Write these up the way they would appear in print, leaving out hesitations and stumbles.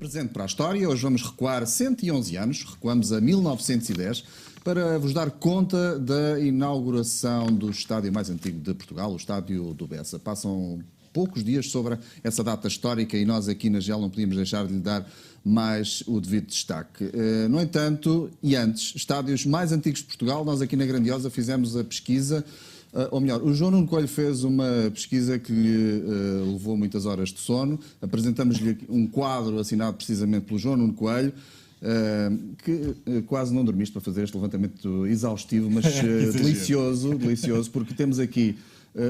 presente para a história. Hoje vamos recuar 111 anos, recuamos a 1910, para vos dar conta da inauguração do estádio mais antigo de Portugal, o Estádio do Bessa. Passam poucos dias sobre essa data histórica e nós aqui na GEL não podíamos deixar de lhe dar mais o devido destaque. No entanto, e antes, estádios mais antigos de Portugal, nós aqui na Grandiosa fizemos a pesquisa, ou melhor, o João Nuno Coelho fez uma pesquisa que lhe levou muitas horas de sono. Apresentamos-lhe um quadro assinado precisamente pelo João Nuno Coelho, que quase não dormiste para fazer este levantamento exaustivo, mas delicioso, porque temos aqui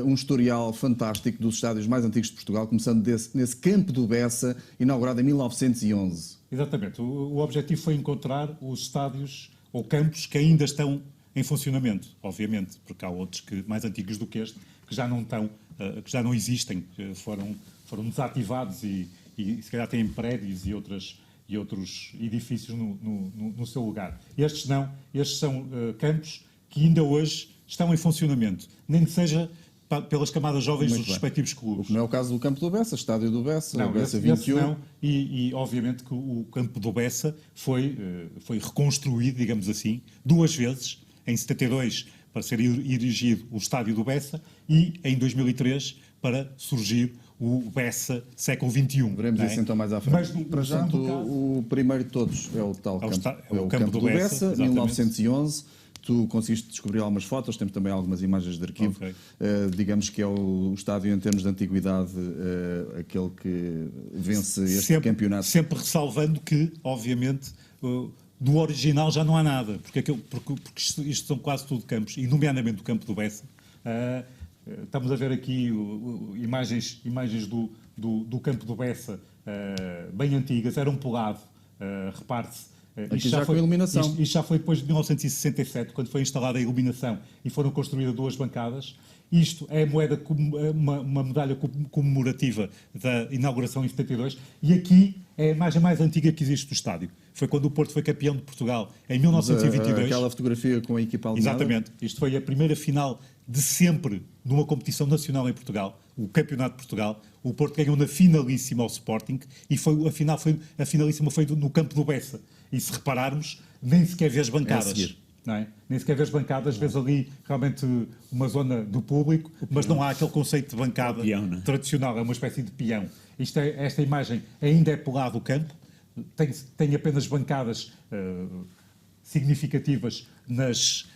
um historial fantástico dos estádios mais antigos de Portugal, começando nesse Campo do Bessa, inaugurado em 1911. Exatamente. O objetivo foi encontrar os estádios ou campos que ainda estão em funcionamento, obviamente, porque há outros mais antigos do que este, que já não estão, que já não existem, foram desativados e se calhar têm prédios e outros edifícios no seu lugar. Estes não, estes são campos que ainda hoje estão em funcionamento, nem que seja pelas camadas jovens dos respectivos clubes. O que não é o caso do Campo do Bessa, Estádio do Bessa, não, o Bessa 21. Não, e obviamente que o Campo do Bessa foi reconstruído, digamos assim, duas vezes, em 72 para ser erigido o Estádio do Bessa e em 2003 para surgir o Bessa século XXI. Veremos isso então mais à frente. Mas, para já, o primeiro de todos é o tal Campo do Bessa, 1911. Tu conseguiste descobrir algumas fotos, temos também algumas imagens de arquivo. Okay. Digamos que é o estádio, em termos de antiguidade, aquele que vence este campeonato. Sempre ressalvando que, obviamente, do original já não há nada, porque isto são quase tudo campos, e nomeadamente o Campo do Bessa. Estamos a ver aqui imagens do Campo do Bessa, bem antigas, era um pelado, repare-se. Aqui já com iluminação. Isto já foi depois de 1967, quando foi instalada a iluminação e foram construídas duas bancadas. Isto é uma medalha comemorativa da inauguração em 72 e aqui é a imagem mais antiga que existe do estádio. Foi quando o Porto foi campeão de Portugal, em 1922. Aquela fotografia com a equipa alinhada. Exatamente. Isto foi a primeira final de sempre numa competição nacional em Portugal, o Campeonato de Portugal. O Porto ganhou na finalíssima ao Sporting e a finalíssima foi no Campo do Bessa. E se repararmos, nem sequer vê as bancadas. Não é? Nem sequer vê as bancadas, vês ali realmente uma zona do público, mas não há aquele conceito de bancada tradicional, é uma espécie de peão. Esta imagem ainda é pelado do campo, tem apenas bancadas significativas nas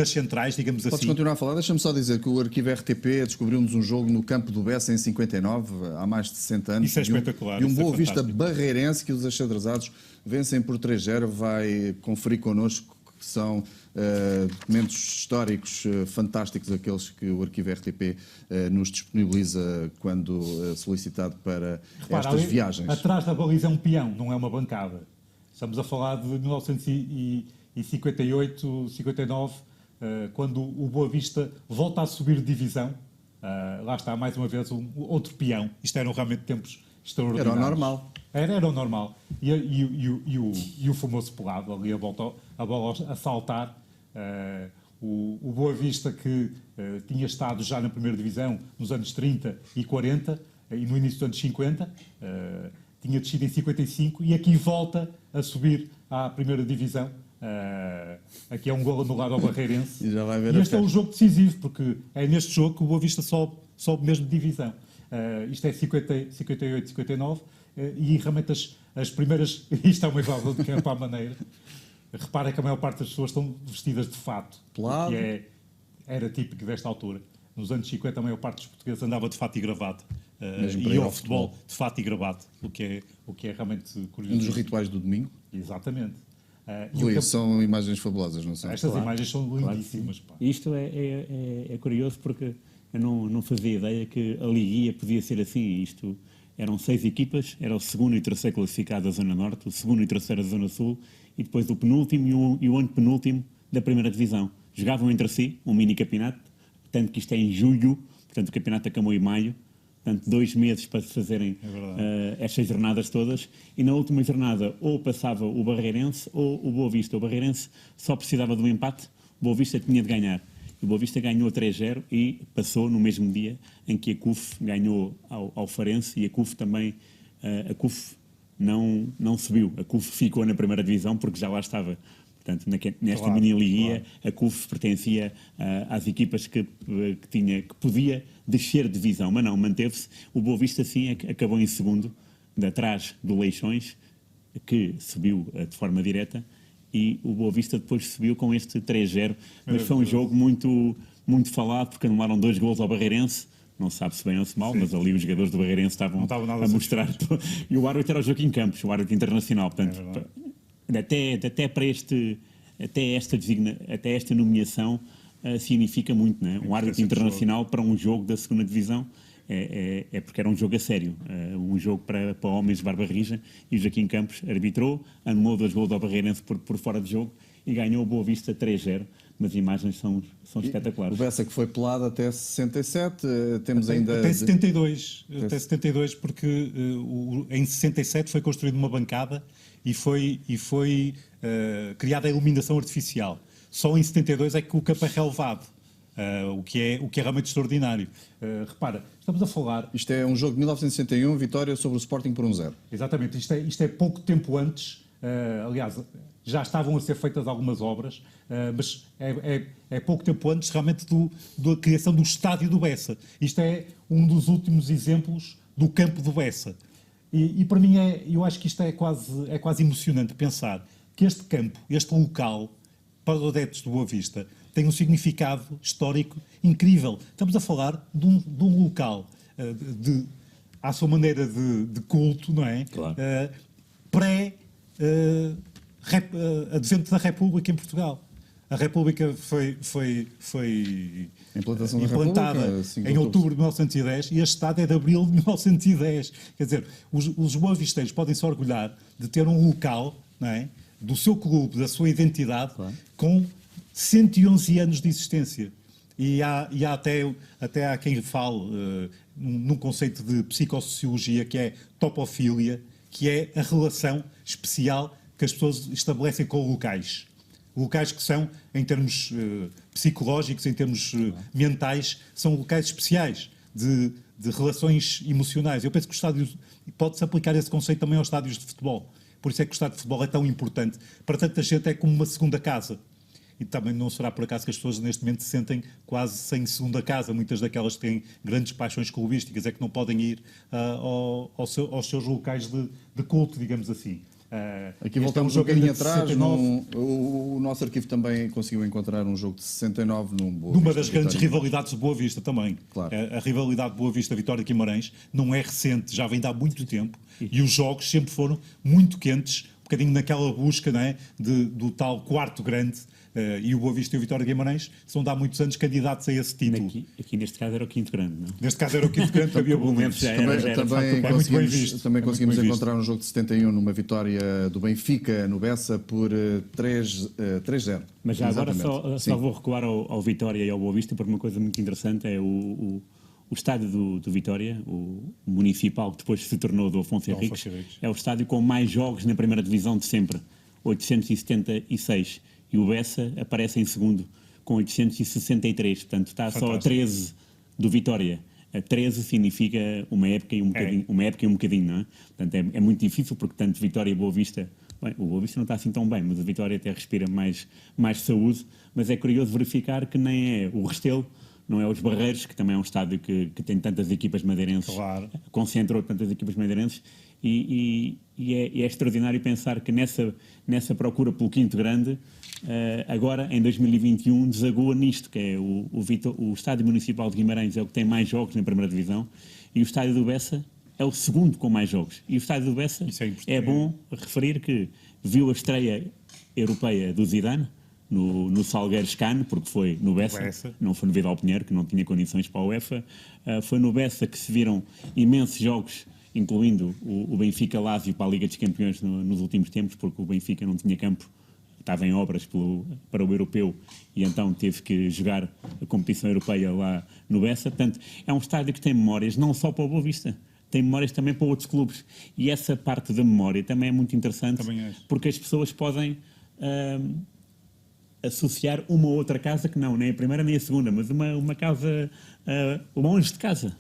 centrais, digamos assim. Podes continuar a falar, deixa-me só dizer que o arquivo RTP descobriu-nos um jogo no Campo do Bessa em 59, há mais de 60 anos. Isso é espetacular. E um Boa Vista barreirense que os achadrezados vencem por 3-0, vai conferir connosco, que são documentos históricos fantásticos, aqueles que o arquivo RTP nos disponibiliza quando solicitado para estas viagens. Atrás da baliza é um peão, não é uma bancada. Estamos a falar de 1958, 59, quando o Boa Vista volta a subir de divisão. Lá está, mais uma vez, outro peão. Isto eram realmente tempos extraordinários. Era o normal. Era o normal. E o famoso pelado, ali a bola a saltar. O Boa Vista, que tinha estado já na primeira divisão nos anos 30 e 40, e no início dos anos 50, tinha descido em 55 e aqui volta a subir à primeira divisão. Aqui é um golo anulado ao Barreirense. E já vai ver este é o jogo decisivo, porque é neste jogo que o Boa Vista sobe mesmo de divisão. Isto é 58, 59, e realmente as primeiras... Isto é uma invasão de campo à maneira. Repara que a maior parte das pessoas estão vestidas de fato, que era típico desta altura. Nos anos 50 a maior parte dos portugueses andava de fato e gravata. E ao futebol de fato e gravata, o que é realmente curioso. Um dos rituais do domingo. Exatamente. São imagens fabulosas, não são? Estas imagens são lindíssimas. Pá. Isto é curioso porque eu não fazia ideia que a liguia podia ser assim. Isto eram 6 equipas, era o segundo e terceiro classificado da Zona Norte, o segundo e terceiro da Zona Sul e depois o penúltimo e o antepenúltimo da primeira divisão. Jogavam entre si um mini campeonato, tanto que isto é em julho, portanto o campeonato acabou em maio. Portanto, 2 meses para se fazerem estas jornadas todas. E na última jornada ou passava o Barreirense ou o Boa Vista. O Barreirense só precisava de um empate, o Boa Vista tinha de ganhar. O Boa Vista ganhou 3-0 e passou no mesmo dia em que a CUF ganhou ao Farense e a CUF também, a CUF não subiu. A CUF ficou na primeira divisão porque já lá estava. Portanto, nesta mini-liguia, a CUF pertencia às equipas que podia descer de divisão, mas não, manteve-se. O Boa Vista, sim, acabou em segundo, de atrás do Leixões, que subiu de forma direta, e o Boa Vista depois subiu com este 3-0, mas foi um jogo muito, muito falado, porque anularam 2 golos ao Barreirense. Não se sabe se bem ou se mal, mas ali os jogadores do Barreirense estavam a mostrar. E o árbitro era o Joaquim Campos, o árbitro internacional. Portanto, até esta nomeação significa muito, não é? Um árbitro internacional para um jogo da segunda divisão é porque era um jogo a sério, um jogo para homens de barba rija, e o Joaquim Campos arbitrou, anulou 2 golos ao Barreirense por fora de jogo e ganhou o Boa Vista 3-0. Mas as imagens são espetaculares. O Bessa que foi pelado até 67, temos ainda... Até 72, porque em 67 foi construída uma bancada e foi criada a iluminação artificial. Só em 72 é que o campo é relevado, o que é realmente extraordinário. Repara, estamos a falar... Isto é um jogo de 1961, vitória sobre o Sporting por 1-0. Exatamente, isto é pouco tempo antes, aliás, já estavam a ser feitas algumas obras, mas é pouco tempo antes realmente da criação do estádio do Bessa. Isto é um dos últimos exemplos do campo do Bessa. E para mim, eu acho que isto é quase emocionante pensar que este campo, este local, para os adeptos do Boa Vista, tem um significado histórico incrível. Estamos a falar de um local à sua maneira de culto, não é? Claro. Advento da República em Portugal. A República foi implantada em outubro de 1910 e este estádio é de abril de 1910. Quer dizer, os boavisteiros podem se orgulhar de ter um local, não é, do seu clube, da sua identidade, claro, com 111 anos de existência. E há até há quem fale num conceito de psicossociologia que é topofilia, que é a relação especial que as pessoas estabelecem com locais. Locais que são, em termos psicológicos, em termos mentais, são locais especiais de relações emocionais. Eu penso que o estádio pode-se aplicar esse conceito também aos estádios de futebol. Por isso é que o estádio de futebol é tão importante. Para tanta gente é como uma segunda casa. E também não será por acaso que as pessoas neste momento se sentem quase sem segunda casa. Muitas daquelas que têm grandes paixões clubísticas é que não podem ir aos seus locais de culto, digamos assim. Aqui voltamos um bocadinho atrás. O nosso arquivo também conseguiu encontrar um jogo de 69 numa das grandes rivalidades de Boa Vista também. Claro. A rivalidade de Boa Vista-Vitória de Guimarães não é recente, já vem de há muito tempo, e os jogos sempre foram muito quentes, um bocadinho naquela busca, não é, do tal quarto grande. E o Boa Vista e o Vitória de Guimarães são de há muitos anos candidatos a esse título. Aqui neste caso era o quinto grande, não? Neste caso era o quinto grande, havia momentos. Também conseguimos encontrar um jogo de 71 numa vitória do Benfica no Bessa por 3-0. Mas já agora só vou recuar ao Vitória e ao Boa Vista, porque uma coisa muito interessante é o estádio do Vitória, o municipal, que depois se tornou do Afonso Henriques, é o estádio com mais jogos na primeira divisão de sempre, 876. E o Bessa aparece em segundo, com 863. Portanto, está só a 13 do Vitória. A 13 significa uma época e um bocadinho, não é? Portanto, é muito difícil, porque tanto Vitória e Boa Vista... Bem, o Boa Vista não está assim tão bem, mas a Vitória até respira mais saúde. Mas é curioso verificar que nem é o Restelo, não é os Barreiros, que também é um estádio que tem tantas equipas madeirenses, claro, concentrou tantas equipas madeirenses, e é extraordinário pensar que nessa procura pelo quinto grande, agora, em 2021, desagua nisto, que é o Estádio Municipal de Guimarães é o que tem mais jogos na primeira divisão, e o Estádio do Bessa é o segundo com mais jogos. E o Estádio do Bessa é bom referir que viu a estreia europeia do Zidane, no Salgueiros Cano, porque foi no Bessa, não foi no Vidal Pinheiro, que não tinha condições para a UEFA, foi no Bessa que se viram imensos jogos, incluindo o Benfica-Lazio para a Liga dos Campeões nos últimos tempos, porque o Benfica não tinha campo, estava em obras para o europeu, e então teve que jogar a competição europeia lá no Bessa. Portanto, é um estádio que tem memórias não só para o Boa Vista, tem memórias também para outros clubes, e essa parte da memória também é muito interessante, porque as pessoas podem associar uma ou outra casa que não, nem a primeira nem a segunda, mas uma casa longe de casa.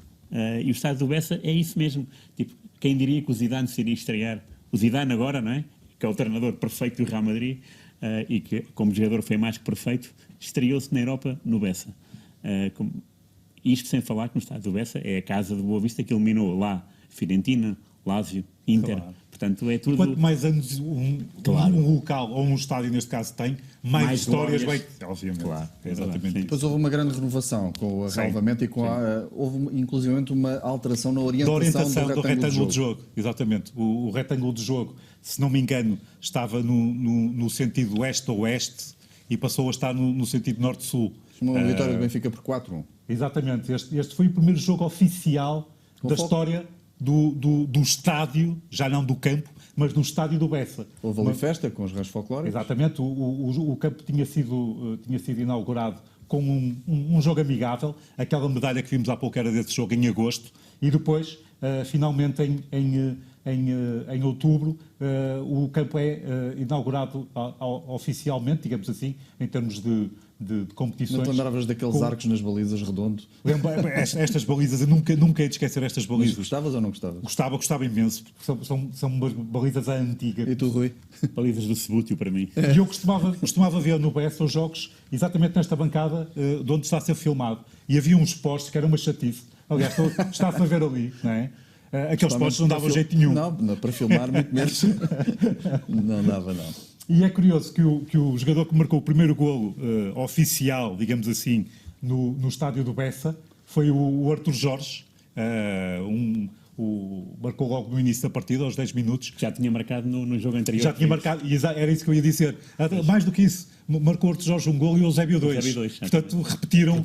E o estádio do Bessa é isso mesmo. Tipo, quem diria que o Zidane se iria estrear O Zidane agora, não é? Que é o treinador perfeito do Real Madrid e que, como jogador, foi mais que perfeito, estreou-se na Europa no Bessa. Isto sem falar que no estádio do Bessa é a casa do Boa Vista que eliminou lá Fiorentina, Lazio, Inter. Claro. Portanto, é tudo... Quanto mais anos um local ou um estádio, neste caso, tem, mais histórias vai... Obviamente. Claro, Exatamente. sim. Depois houve uma grande renovação com o arrelvamento e com houve inclusivamente uma alteração na Da orientação, orientação do retângulo retângulo de de jogo. jogo. Exatamente. O retângulo de jogo, se não me engano, estava no sentido oeste-oeste e passou a estar no sentido norte-sul. Uma vitória do Benfica por 4-1. Exatamente. Este foi o primeiro jogo oficial da história do estádio, já não do campo, mas do estádio do Bessa. Houve ali festa com os raios folclóricos. Exatamente. O campo tinha sido inaugurado com um jogo amigável. Aquela medalha que vimos há pouco era desse jogo em agosto. E depois, finalmente, em outubro, o campo é inaugurado oficialmente, digamos assim, em termos de competições. Não te lembravas daqueles arcos nas balizas redondo? Estas balizas, eu nunca hei de esquecer estas Mas balizas. gostavas ou não gostavas? Gostava imenso, porque são umas balizas à antiga. E tu, Rui? Balizas do Sebútio, para mim. E eu costumava ver no Bessa os jogos exatamente nesta bancada de onde está a ser filmado. E havia uns postos que eram uma chatice. Aliás, está-se a ver ali, não é? Aqueles postos não davam jeito nenhum. Não, para filmar muito menos. Não dava, não. E é curioso que o jogador que marcou o primeiro golo oficial, digamos assim, no estádio do Bessa, foi o Arthur Jorge. Marcou logo no início da partida, aos 10 minutos. Já tinha marcado no jogo anterior. Já tinha marcado, e era isso que eu ia dizer. Mais do que isso, marcou o Arthur Jorge um golo e o Eusébio dois. Portanto, repetiram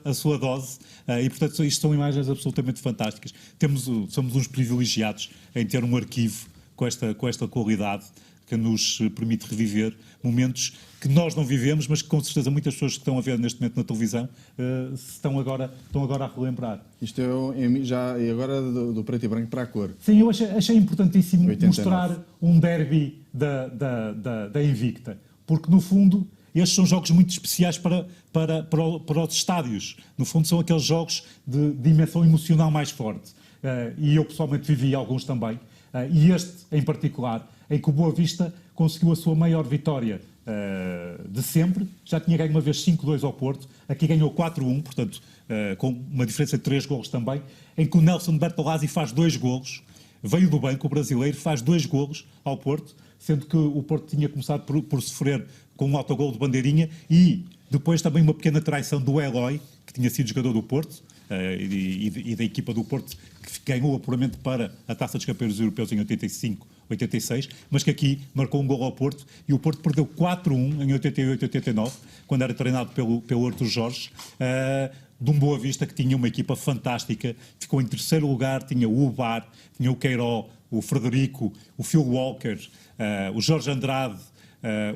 a sua dose. E, portanto, isto são imagens absolutamente fantásticas. Somos uns privilegiados em ter um arquivo com esta qualidade que nos permite reviver momentos que nós não vivemos, mas que com certeza muitas pessoas que estão a ver neste momento na televisão estão agora a relembrar. Isto é já e agora do preto e branco para a cor. Sim, eu achei importantíssimo 89. mostrar um derby da Invicta, porque no fundo estes são jogos muito especiais para os estádios. No fundo são aqueles jogos de dimensão emocional mais forte. E eu pessoalmente vivi alguns também. E este em particular, em que o Boa Vista conseguiu a sua maior vitória de sempre. Já tinha ganho uma vez 5-2 ao Porto, aqui ganhou 4-1, portanto, com uma diferença de 3 golos também, em que o Nelson Bertolazzi faz 2 golos, veio do banco, o brasileiro, faz 2 golos ao Porto, sendo que o Porto tinha começado por sofrer com um autogol de bandeirinha e depois também uma pequena traição do Eloy, que tinha sido jogador do Porto, e da equipa do Porto, que ganhou o apuramento para a Taça dos Campeões Europeus em 85-86, mas que aqui marcou um gol ao Porto, e o Porto perdeu 4-1 em 88-89, quando era treinado pelo Arthur Jorge, de um Boa Vista que tinha uma equipa fantástica, ficou em terceiro lugar, tinha o Ubar, tinha o Queiró, o Frederico, o Phil Walker, o Jorge Andrade,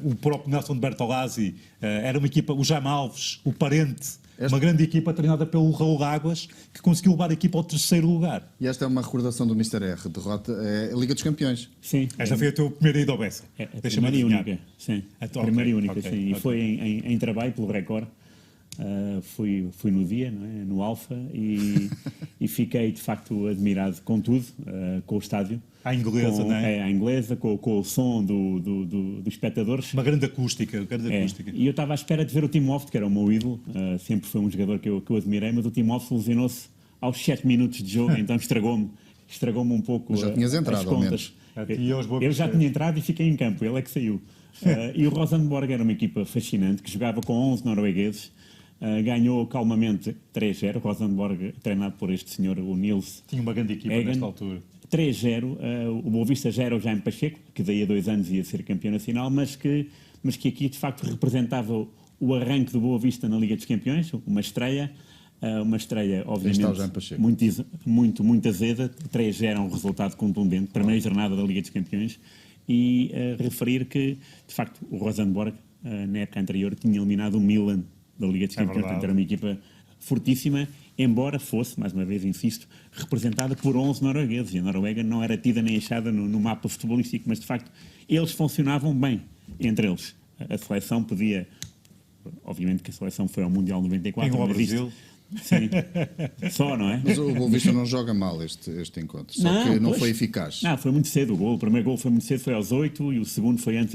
o próprio Nelson Bertolazzi, era uma equipa, o Jaime Alves, o Parente, uma grande equipa treinada pelo Raul Águas, que conseguiu levar a equipa ao terceiro lugar. E esta é uma recordação do Mr. R, derrota, é a Liga dos Campeões. Sim. Esta foi a tua primeira ida ao Bessa. A primeira e única, sim. A primeira e única, okay, sim. E foi em trabalho pelo Record. Fui no dia, não é? No Alfa, e fiquei de facto admirado com tudo, com o estádio. À inglesa, não é? À inglesa, com o som dos espectadores. Uma grande acústica. E eu estava à espera de ver o Tim Wolf, que era o meu ídolo, sempre foi um jogador que eu admirei, mas o Tim Wolf lesionou-se aos 7 minutos de jogo, então estragou-me um pouco. Mas já tinhas entrado, as contas. Eu já tinha entrado e fiquei em campo, ele é que saiu. E o Rosenborg era uma equipa fascinante, que jogava com 11 noruegueses. Ganhou calmamente 3-0, Rosenborg, treinado por este senhor, o Nils. Tinha uma grande equipa nesta altura. 3-0, o Boa Vista já era o Jaime Pacheco, que daí a 2 anos ia ser campeão nacional, mas que aqui de facto representava o arranque do Boa Vista na Liga dos Campeões, uma estreia obviamente muito azeda. 3-0 é um resultado contundente, primeira jornada da Liga dos Campeões, e referir que de facto o Rosenborg na época anterior tinha eliminado o Milan da Liga dos Campeões, portanto era uma equipa fortíssima, embora fosse, mais uma vez insisto, representada por 11 noruegueses, e a Noruega não era tida nem achada no mapa futebolístico, mas de facto eles funcionavam bem entre eles. A seleção podia, obviamente que a seleção foi ao Mundial 94, Sim. Só, não é? Mas o Boa Vista não joga mal este encontro, só que não pois. foi eficaz. Não, foi muito cedo o gol. O primeiro gol foi muito cedo, foi aos 8 e o segundo foi antes,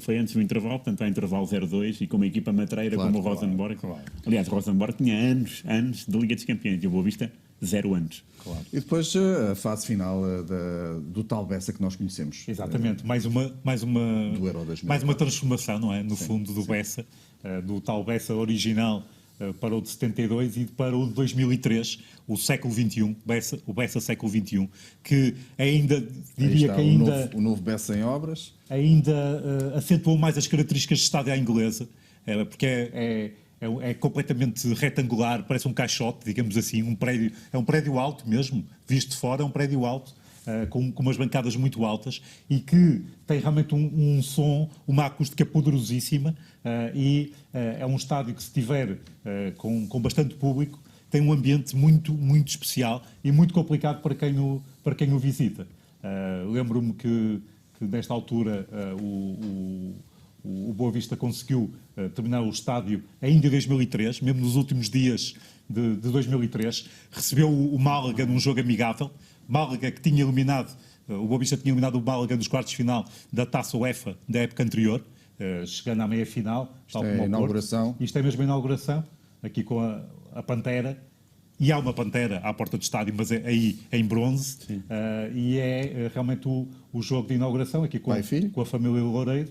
foi antes do intervalo, portanto, há intervalo 0-2 e com uma equipa matreira Claro, como o Rosenborg. Aliás, o Rosenborg tinha anos de Liga dos Campeões e o Boa Vista 0 anos. Claro. E depois a fase final do tal Bessa que nós conhecemos. Exatamente, mais uma Do Euro 2000. mais uma transformação, não é? No fundo do Bessa, do tal Bessa original para o de 72 e para o de 2003, o século XXI, o Bessa século XXI, que ainda, Aí diria está que ainda... o novo Bessa em obras. ainda acentuou mais as características de estádio à inglesa, porque é completamente retangular, parece um caixote, digamos assim, é um prédio alto mesmo, visto de fora, é um prédio alto, com umas bancadas muito altas e que tem realmente um som, uma acústica poderosíssima e é um estádio que, se tiver com bastante público, tem um ambiente muito, muito especial e muito complicado para quem o visita. Lembro-me que nesta altura o Boa Vista conseguiu terminar o estádio ainda em 2003, mesmo nos últimos dias de 2003, recebeu o Málaga num jogo amigável. Málaga que tinha eliminado, o Boa Vista tinha eliminado o Málaga nos quartos de final da Taça UEFA da época anterior, chegando à meia-final. Isto é a inauguração. Isto é mesmo a inauguração, aqui com a Pantera. E há uma Pantera à porta do estádio, mas é aí em bronze. E é realmente o jogo de inauguração, aqui com a família Loureiro,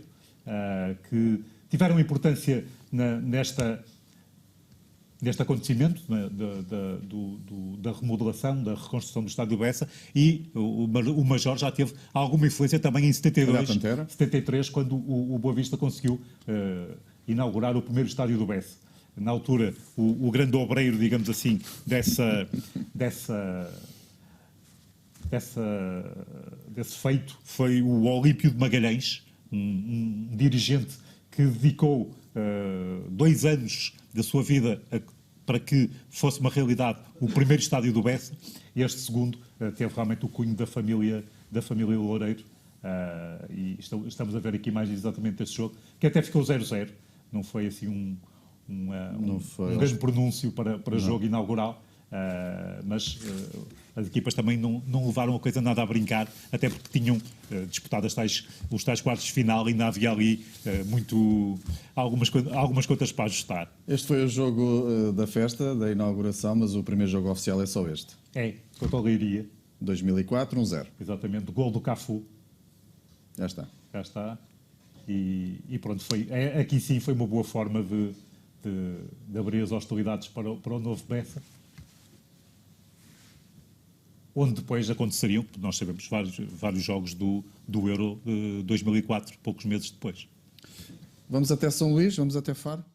que tiveram importância neste acontecimento da remodelação, da reconstrução do estádio do Bessa, e o Major já teve alguma influência também em 73, quando o Boa Vista conseguiu inaugurar o primeiro estádio do Bessa. Na altura, o grande obreiro, digamos assim, desse feito foi o Olímpio de Magalhães, um dirigente que dedicou 2 anos da sua vida para que fosse uma realidade o primeiro estádio do Bessa, e este segundo teve realmente o cunho da família Loureiro, e estamos a ver aqui imagens exatamente deste jogo, que até ficou 0-0, não foi assim um grande pronúncio para jogo inaugural, mas as equipas também não levaram a coisa nada a brincar, até porque tinham disputado os tais quartos de final e ainda havia ali algumas contas para ajustar. Este foi o jogo da festa, da inauguração, mas o primeiro jogo oficial é só este. É, contra o Leiria. 2004, 1-0. Exatamente, gol do Cafu. Já está. Já está. E pronto, aqui sim foi uma boa forma de abrir as hostilidades para o novo Bessa, onde depois aconteceriam, nós sabemos, vários jogos do Euro 2004, poucos meses depois. Vamos até São Luís, vamos até Faro.